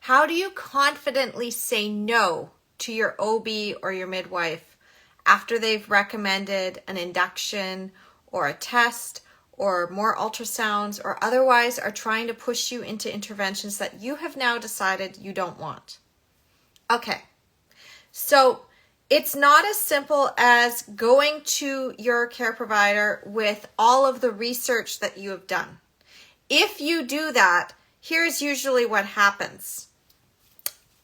How do you confidently say no to your OB or your midwife after they've recommended an induction or a test or more ultrasounds or otherwise are trying to push you into interventions that you have now decided you don't want? Okay, so it's not as simple as going to your care provider with all of the research that you have done. If you do that, here's usually what happens.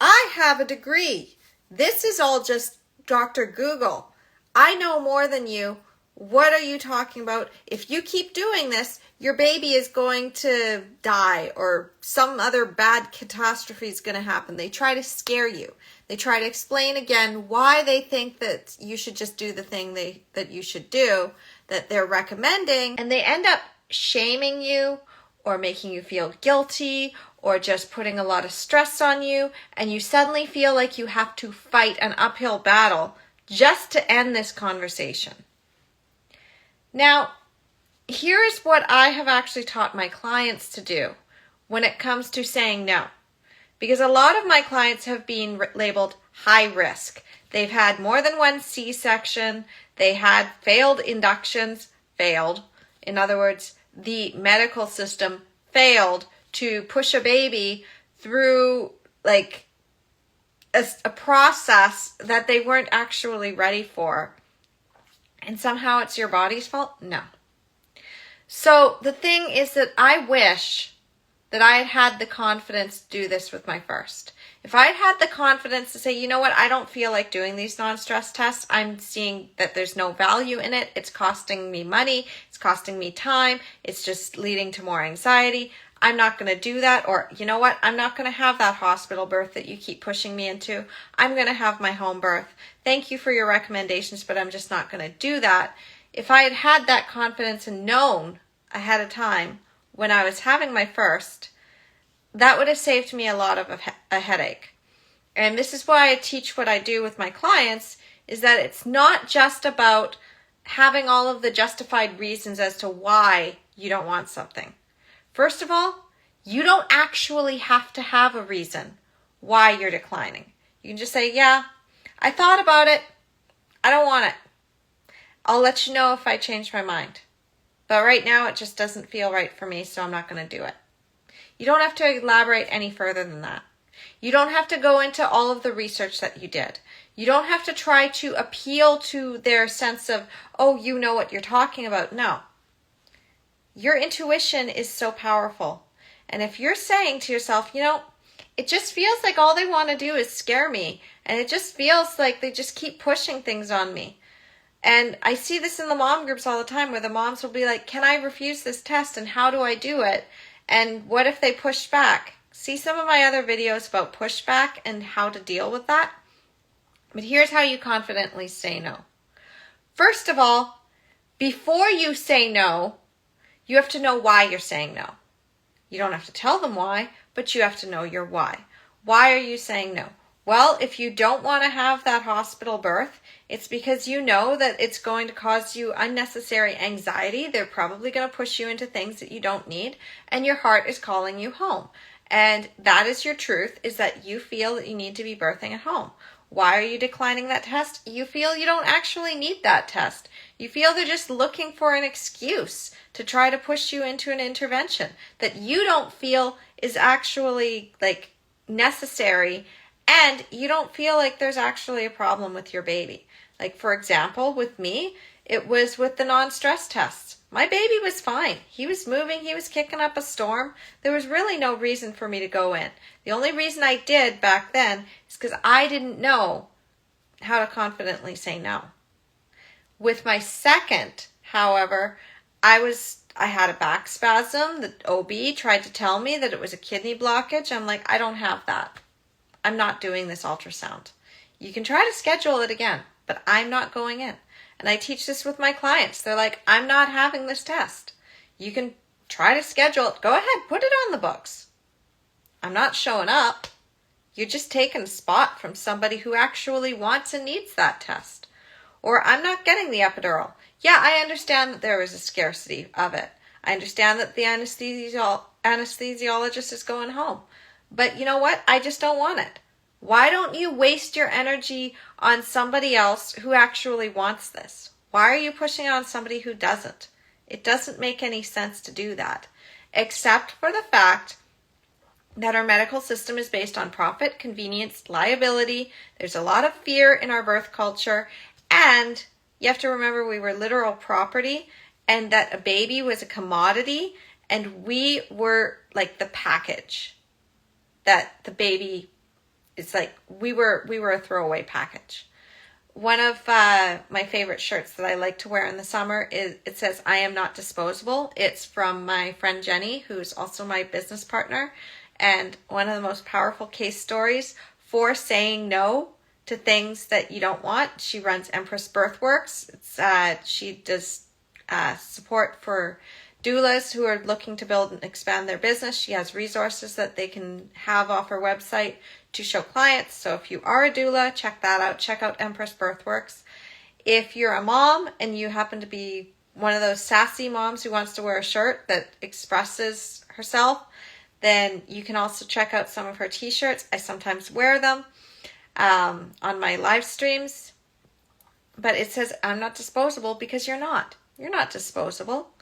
I have a degree. This is all just Dr. Google. I know more than you. What are you talking about? If you keep doing this, your baby is going to die or some other bad catastrophe is going to happen. They try to scare you. They try to explain again why they think that you should just do the thing that you should do, that they're recommending, and they end up shaming you or making you feel guilty or just putting a lot of stress on you, and you suddenly feel like you have to fight an uphill battle just to end this conversation. Now, here's what I have actually taught my clients to do when it comes to saying no. Because a lot of my clients have been labeled high risk. They've had more than one C-section. They had failed inductions, failed. In other words, the medical system failed to push a baby through like a process that they weren't actually ready for. And somehow it's your body's fault? No. So the thing is that I wish that I had the confidence to do this with my first. If I had the confidence to say, you know what, I don't feel like doing these non-stress tests. I'm seeing that there's no value in it. It's costing me money. It's costing me time. It's just leading to more anxiety. I'm not going to do that. Or, you know what, I'm not going to have that hospital birth that you keep pushing me into. I'm going to have my home birth. Thank you for your recommendations, but I'm just not going to do that. If I had had that confidence and known ahead of time when I was having my first, that would have saved me a lot of a headache. And this is why I teach what I do with my clients, is that it's not just about having all of the justified reasons as to why you don't want something. First of all, you don't actually have to have a reason why you're declining. You can just say, yeah, I thought about it. I don't want it. I'll let you know if I change my mind. But right now it just doesn't feel right for me, so I'm not going to do it. You don't have to elaborate any further than that. You don't have to go into all of the research that you did. You don't have to try to appeal to their sense of, oh, you know what you're talking about. No. Your intuition is so powerful. And if you're saying to yourself, you know, it just feels like all they want to do is scare me. And it just feels like they just keep pushing things on me. And I see this in the mom groups all the time where the moms will be like, can I refuse this test and how do I do it? And what if they push back? See some of my other videos about pushback and how to deal with that. But here's how you confidently say no. First of all, before you say no, you have to know why you're saying no. You don't have to tell them why, but you have to know your why. Why are you saying no? Well, if you don't want to have that hospital birth, it's because you know that it's going to cause you unnecessary anxiety. They're probably going to push you into things that you don't need, and your heart is calling you home. And that is your truth, is that you feel that you need to be birthing at home. Why are you declining that test? You feel you don't actually need that test. You feel they're just looking for an excuse to try to push you into an intervention that you don't feel is actually like necessary, and you don't feel like there's actually a problem with your baby. Like, for example, with me, it was with the non-stress tests. My baby was fine. He was moving. He was kicking up a storm. There was really no reason for me to go in. The only reason I did back then is because I didn't know how to confidently say no. With my second, however, I had a back spasm. The OB tried to tell me that it was a kidney blockage. I'm like, I don't have that. I'm not doing this ultrasound. You can try to schedule it again, but I'm not going in. And I teach this with my clients. They're like, I'm not having this test. You can try to schedule it. Go ahead, put it on the books. I'm not showing up. You're just taking a spot from somebody who actually wants and needs that test. Or I'm not getting the epidural. Yeah, I understand that there is a scarcity of it. I understand that the anesthesiologist is going home. but you know what? I just don't want it. Why don't you waste your energy on somebody else who actually wants this? Why are you pushing it on somebody who doesn't? It doesn't make any sense to do that, except for the fact that our medical system is based on profit, convenience, liability. There's a lot of fear in our birth culture, and you have to remember we were literal property, and that a baby was a commodity, and we were like the package. That the baby, it's like we were a throwaway package. One of my favorite shirts that I like to wear in the summer it says, "I am not disposable." It's from my friend Jenny, who's also my business partner. And one of the most powerful case stories for saying no to things that you don't want. She runs Empress Birthworks. She does support for doulas who are looking to build and expand their business. She has resources that they can have off her website to show clients. So if you are a doula, check that out. Check out Empress Birthworks. If you're a mom and you happen to be one of those sassy moms who wants to wear a shirt that expresses herself, then you can also check out some of her t-shirts. I sometimes wear them on my live streams. But it says, "I'm not disposable," because you're not. You're not disposable.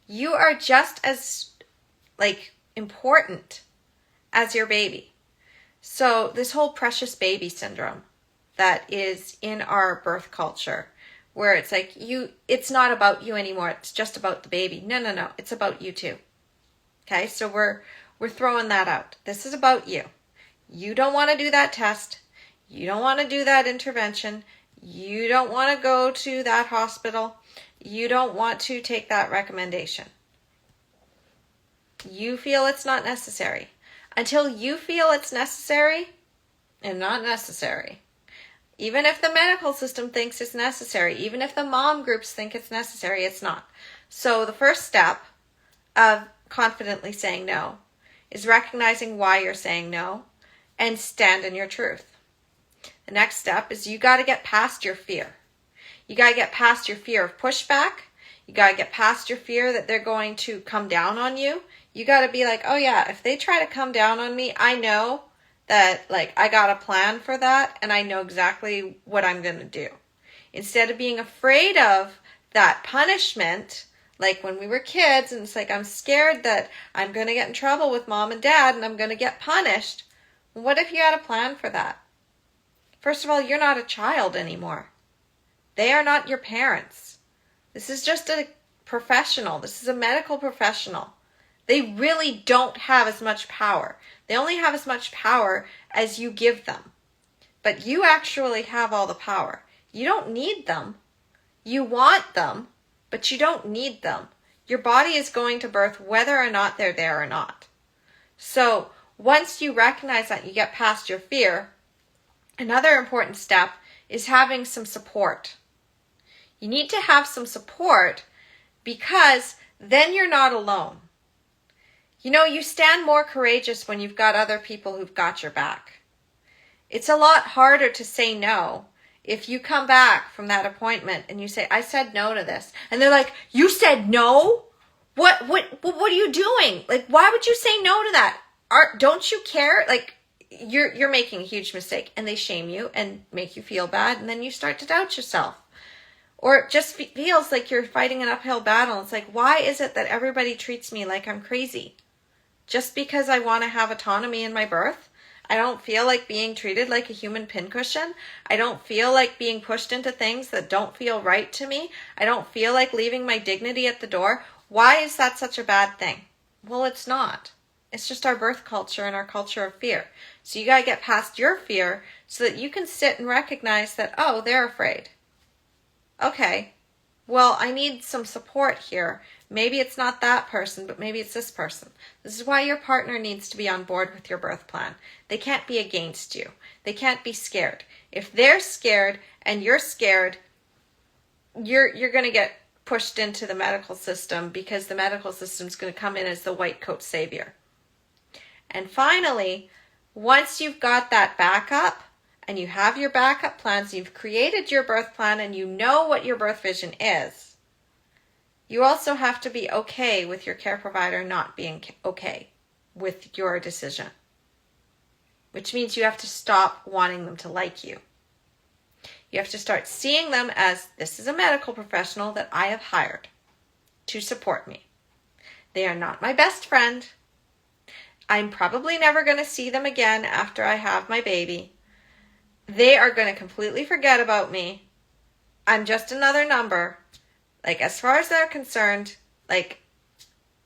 You are just as important as your baby. So this whole precious baby syndrome that is in our birth culture, where it's like it's not about you anymore. It's just about the baby. No. It's about you too. Okay, so we're throwing that out. This is about you. You don't want to do that test. You don't want to do that intervention. You don't want to go to that hospital. You don't want to take that recommendation. You feel it's not necessary. Until you feel it's necessary and not necessary. Even if the medical system thinks it's necessary, even if the mom groups think it's necessary, it's not. So the first step of confidently saying no is recognizing why you're saying no and stand in your truth. The next step is you got to get past your fear. You got to get past your fear of pushback. You got to get past your fear that they're going to come down on you. You got to be like, oh yeah, if they try to come down on me, I know that I got a plan for that and I know exactly what I'm going to do. Instead of being afraid of that punishment, like when we were kids, and it's like, I'm scared that I'm going to get in trouble with mom and dad and I'm going to get punished. What if you had a plan for that? First of all, you're not a child anymore. They are not your parents. This is just a professional. This is a medical professional. They really don't have as much power. They only have as much power as you give them. But you actually have all the power. You don't need them. You want them, but you don't need them. Your body is going to birth whether or not they're there or not. So once you recognize that, you get past your fear, another important step is having some support. You need to have some support because then you're not alone. You know, you stand more courageous when you've got other people who've got your back. It's a lot harder to say no if you come back from that appointment and you say, I said no to this. And they're like, you said no? What are you doing? Why would you say no to that? Don't you care? You're making a huge mistake. And they shame you and make you feel bad. And then you start to doubt yourself. Or it just feels like you're fighting an uphill battle. It's like, why is it that everybody treats me like I'm crazy? Just because I want to have autonomy in my birth? I don't feel like being treated like a human pincushion. I don't feel like being pushed into things that don't feel right to me. I don't feel like leaving my dignity at the door. Why is that such a bad thing? Well, it's not. It's just our birth culture and our culture of fear. So you got to get past your fear so that you can sit and recognize that, oh, they're afraid. Okay, well, I need some support here. Maybe it's not that person, but maybe it's this person. This is why your partner needs to be on board with your birth plan. They can't be against you. They can't be scared. If they're scared and you're scared, you're going to get pushed into the medical system because the medical system is going to come in as the white coat savior. And finally, once you've got that backup and you have your backup plans, you've created your birth plan and you know what your birth vision is, you also have to be okay with your care provider not being okay with your decision. which means you have to stop wanting them to like you. You have to start seeing them as, this is a medical professional that I have hired to support me. They are not my best friend. I'm probably never going to see them again after I have my baby. They are going to completely forget about me. I'm just another number. Like, as far as they're concerned, like,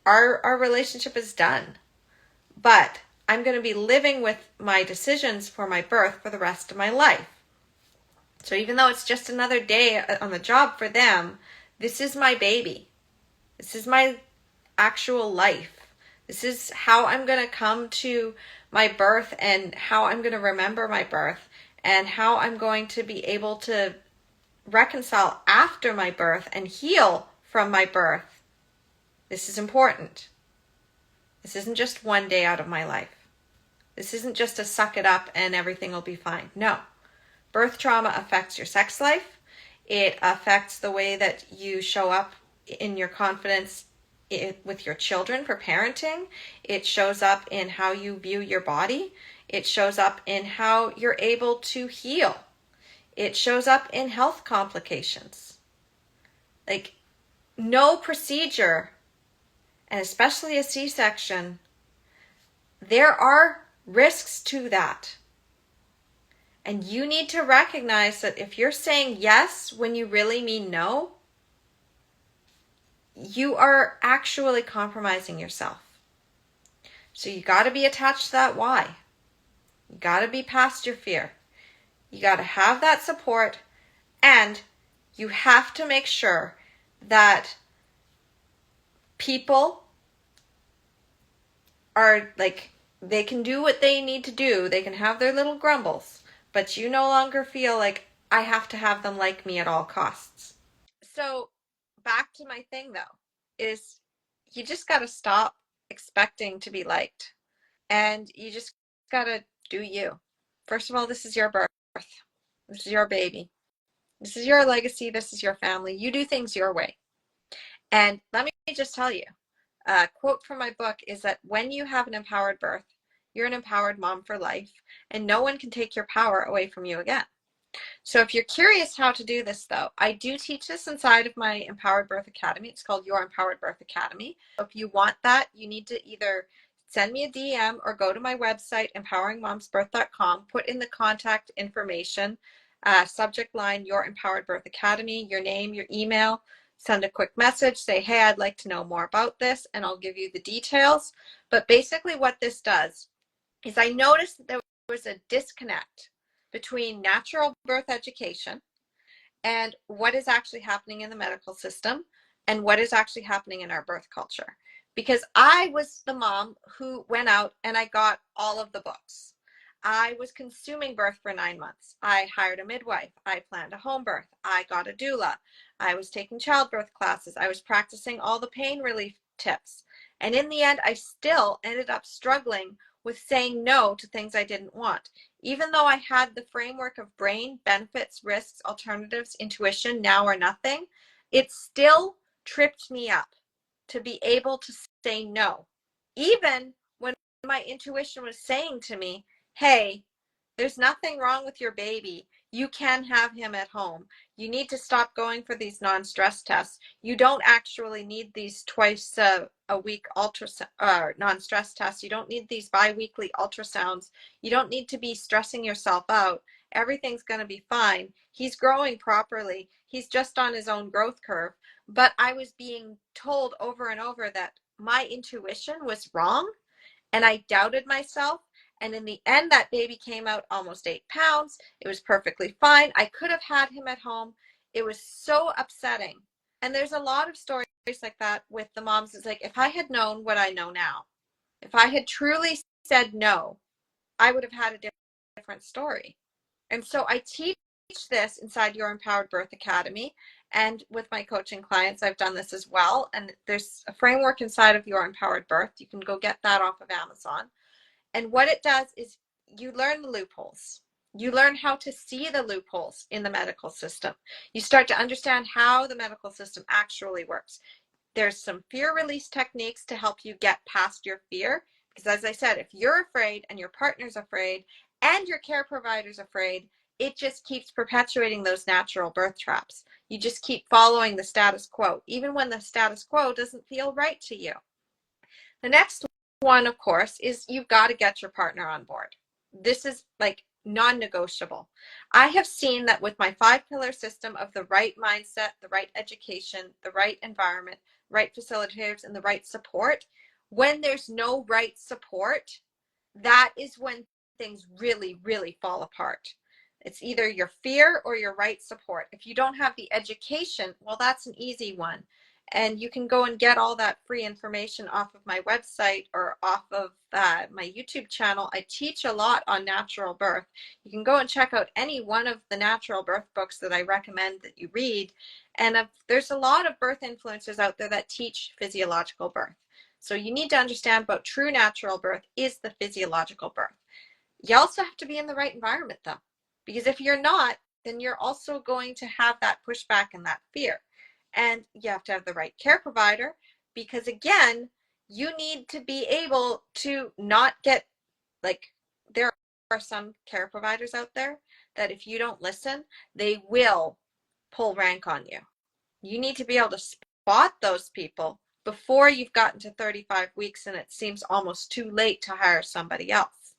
our relationship is done. But I'm going to be living with my decisions for my birth for the rest of my life. So even though it's just another day on the job for them, this is my baby. This is my actual life. This is how I'm going to come to my birth and how I'm going to remember my birth and how I'm going to be able to reconcile after my birth and heal from my birth. This is important. This isn't just one day out of my life. This isn't just a suck it up and everything will be fine. No. Birth trauma affects your sex life. It affects the way that you show up in your confidence with your children for parenting. It shows up in how you view your body. It shows up in how you're able to heal. It shows up in health complications. Like, no procedure, and especially a C-section, there are risks to that. And you need to recognize that if you're saying yes when you really mean no, you are actually compromising yourself. So you got to be attached to that why. You got to be past your fear. You got to have that support, and you have to make sure that people are like, they can do what they need to do. They can have their little grumbles, but you no longer feel like I have to have them like me at all costs. So back to my thing though, is you just got to stop expecting to be liked, and you just got to do you. First of all, this is your birth. This is your baby. This is your legacy. This is your family. You do things your way. And let me just tell you, a quote from my book is that when you have an empowered birth, you're an empowered mom for life, and no one can take your power away from you again. So if you're curious how to do this, though, I do teach this inside of my Empowered Birth Academy. It's called Your Empowered Birth Academy. If you want that, you need to either send me a DM or go to my website, empoweringmomsbirth.com, put in the contact information, subject line, Your Empowered Birth Academy, your name, your email, send a quick message, say, hey, I'd like to know more about this, and I'll give you the details. But basically what this does is I noticed that there was a disconnect between natural birth education and what is actually happening in the medical system and what is actually happening in our birth culture. Because I was the mom who went out and I got all of the books. I was consuming birth for 9 months. I hired a midwife. I planned a home birth. I got a doula. I was taking childbirth classes. I was practicing all the pain relief tips. And in the end, I still ended up struggling with saying no to things I didn't want. Even though I had the framework of brain, benefits, risks, alternatives, intuition, now or nothing, it still tripped me up to be able to say no. Even when my intuition was saying to me, hey, there's nothing wrong with your baby. You can have him at home. You need to stop going for these non-stress tests. You don't actually need these twice a week non-stress tests. You don't need these bi-weekly ultrasounds. You don't need to be stressing yourself out. Everything's going to be fine. He's growing properly. He's just on his own growth curve. But I was being told over and over that my intuition was wrong, and I doubted myself. And in the end, that baby came out almost 8 pounds. It was perfectly fine. I could have had him at home. It was so upsetting. And there's a lot of stories like that with the moms. It's like, if I had known what I know now, if I had truly said no, I would have had a different story. And so I teach this inside Your Empowered Birth Academy. And with my coaching clients, I've done this as well. And there's a framework inside of Your Empowered Birth. You can go get that off of Amazon. And what it does is you learn the loopholes. You learn how to see the loopholes in the medical system. You start to understand how the medical system actually works. There's some fear release techniques to help you get past your fear, Because as I said, if you're afraid and your partner's afraid and your care provider's afraid, it just keeps perpetuating those natural birth traps. You just keep following the status quo, even when the status quo doesn't feel right to you. The next one, of course, is you've got to get your partner on board. This is like non-negotiable. I have seen that with my 5-pillar system of the right mindset, the right education, the right environment, right facilitators, and the right support, when there's no right support, that is when things really, really fall apart. It's either your fear or your right support. If you don't have the education, well, that's an easy one. And you can go and get all that free information off of my website or off of my YouTube channel. I teach a lot on natural birth. You can go and check out any one of the natural birth books that I recommend that you read. And there's a lot of birth influencers out there that teach physiological birth. So you need to understand about true natural birth is the physiological birth. You also have to be in the right environment though, because if you're not, then you're also going to have that pushback and that fear. And you have to have the right care provider, because again, you need to be able to not get, like, there are some care providers out there that if you don't listen, they will pull rank on you. You need to be able to spot those people before you've gotten to 35 weeks and it seems almost too late to hire somebody else.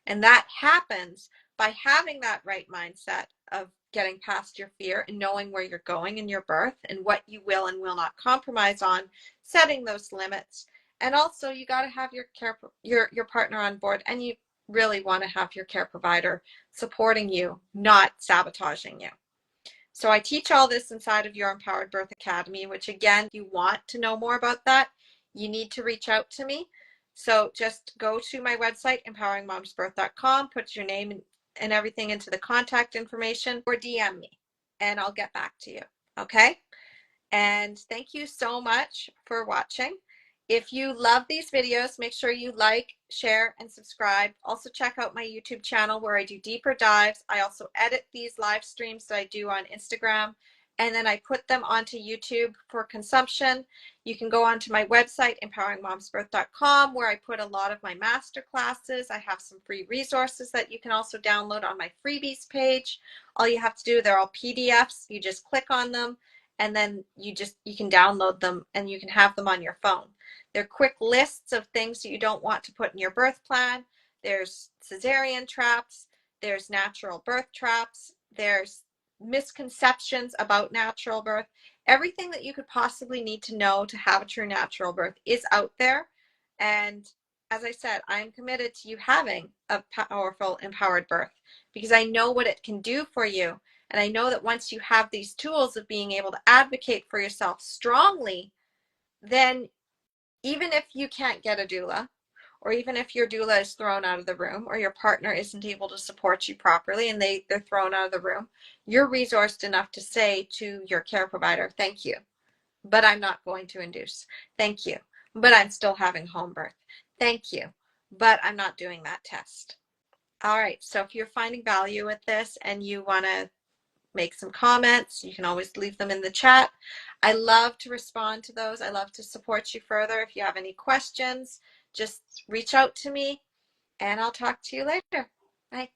And that happens by having that right mindset of getting past your fear and knowing where you're going in your birth and what you will and will not compromise on, setting those limits. And also you got to have your partner on board, and you really want to have your care provider supporting you, not sabotaging you. So I teach all this inside of your Empowered Birth Academy, which again, if you want to know more about that, you need to reach out to me. So just go to my website, empoweringmomsbirth.com, put your name and everything into the contact information, or DM me and I'll get back to you. Okay? And thank you so much for watching. If you love these videos, make sure you like, share, and subscribe. Also check out my YouTube channel where I do deeper dives. I also edit these live streams that I do on Instagram, and then I put them onto YouTube for consumption. You can go onto my website, empoweringmomsbirth.com, where I put a lot of my master classes. I have some free resources that you can also download on my freebies page. All you have to do, they're all PDFs. You just click on them, and then you can download them and you can have them on your phone. They're quick lists of things that you don't want to put in your birth plan. There's cesarean traps, there's natural birth traps, there's misconceptions about natural birth. Everything that you could possibly need to know to have a true natural birth is out there. And as I said, I'm committed to you having a powerful, empowered birth, because I know what it can do for you. And I know that once you have these tools of being able to advocate for yourself strongly, then even if you can't get a doula, or even if your doula is thrown out of the room, or your partner isn't able to support you properly and they're thrown out of the room, you're resourced enough to say to your care provider, thank you, but I'm not going to induce. Thank you, but I'm still having home birth. Thank you, but I'm not doing that test. All right, so if you're finding value with this and you want to make some comments, you can always leave them in the chat. I love to respond to those. I love to support you further. If you have any questions, just reach out to me and I'll talk to you later. Bye.